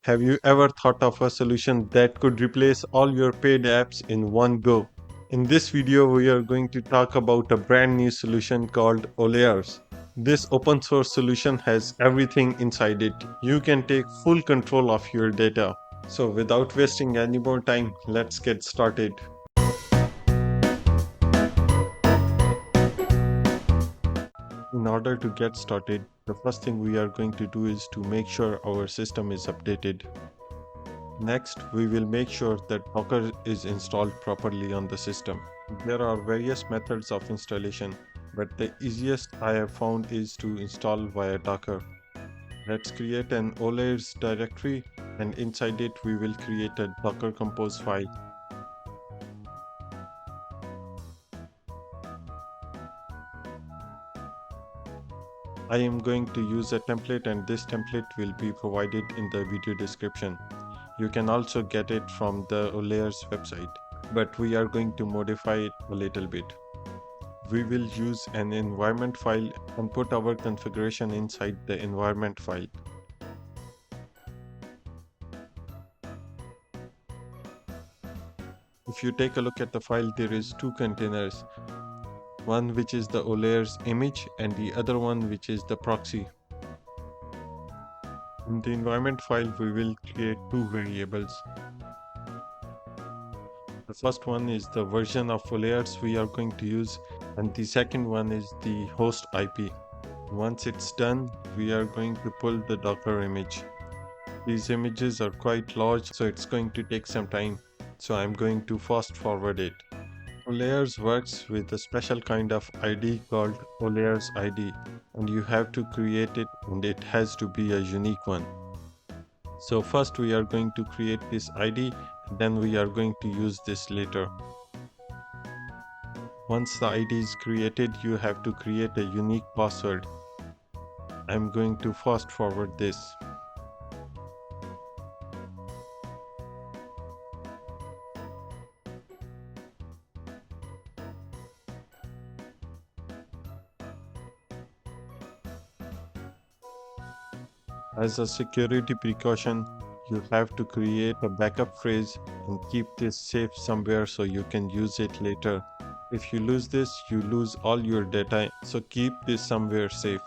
Have you ever thought of a solution that could replace all your paid apps in one go? In this video, we are going to talk about a brand new solution called Olares. This open source solution has everything inside it. You can take full control of your data. So, without wasting any more time, let's get started. In order to get started, the first thing we are going to do is to make sure our system is updated. Next, we will make sure that Docker is installed properly on the system. There are various methods of installation, but the easiest I have found is to install via Docker. Let's create an Olares directory, and inside it we will create a Docker Compose file. I am going to use a template, and this template will be provided in the video description. You can also get it from the Olares website, but we are going to modify it a little bit. We will use an environment file and put our configuration inside the environment file. If you take a look at the file, there is two containers, one which is the Olares image and the other one which is the proxy. In the environment file, we will create two variables. The first one is the version of Olares we are going to use, and the second one is the host IP. Once it's done, we are going to pull the Docker image. These images are quite large, so it's going to take some time. So I'm going to fast forward it. Olares works with a special kind of ID called Olares ID, and you have to create it, and it has to be a unique one. So first we are going to create this ID, and then we are going to use this later. Once the ID is created, you have to create a unique password. I'm going to fast forward this. As a security precaution, you have to create a backup phrase and keep this safe somewhere so you can use it later. If you lose this, you lose all your data, so keep this somewhere safe.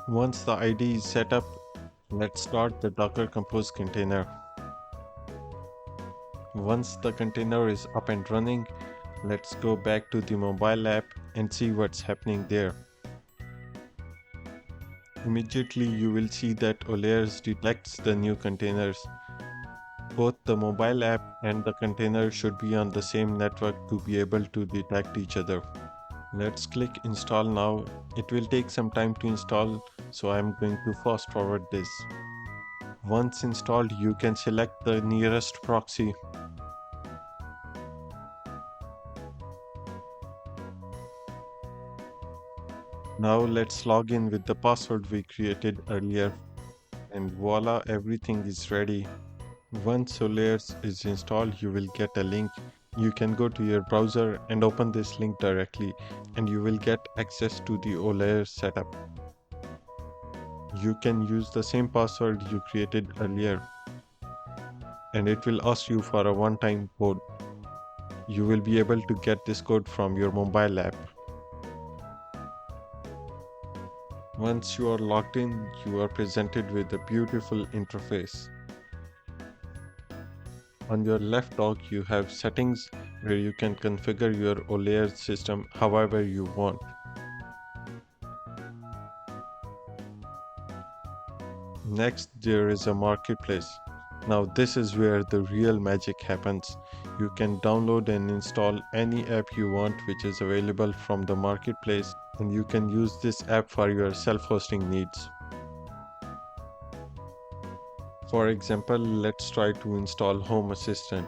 Once the ID is set up, let's start the Docker Compose container. Once the container is up and running, let's go back to the mobile app and see what's happening there. Immediately you will see that Olares detects the new containers. Both the mobile app and the container should be on the same network to be able to detect each other. Let's click install now. It will take some time to install, so I'm going to fast forward this. Once installed, you can select the nearest proxy. Now let's log in with the password we created earlier, and voila, everything is ready. Once Olares is installed, you will get a link. You can go to your browser and open this link directly, and you will get access to the Olares setup. You can use the same password you created earlier, and it will ask you for a one-time code. You will be able to get this code from your mobile app. Once you are logged in, you are presented with a beautiful interface. On your left dock, you have settings where you can configure your Olares system however you want. Next, there is a marketplace. Now this is where the real magic happens. You can download and install any app you want which is available from the marketplace, and you can use this app for your self-hosting needs. For example, let's try to install Home Assistant.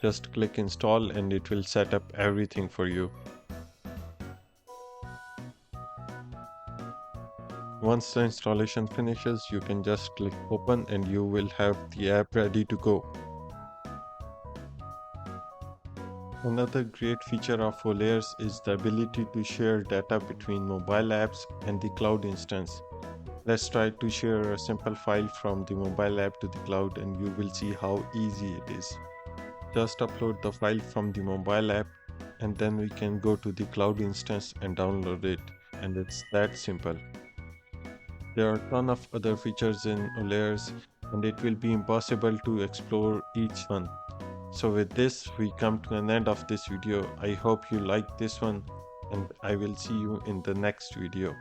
Just click install and it will set up everything for you. Once the installation finishes, you can just click open and you will have the app ready to go. Another great feature of Olares is the ability to share data between mobile apps and the cloud instance. Let's try to share a simple file from the mobile app to the cloud and you will see how easy it is. Just upload the file from the mobile app and then we can go to the cloud instance and download it. And it's that simple. There are a ton of other features in Olares and it will be impossible to explore each one. So with this, we come to an end of this video. I hope you like this one and I will see you in the next video.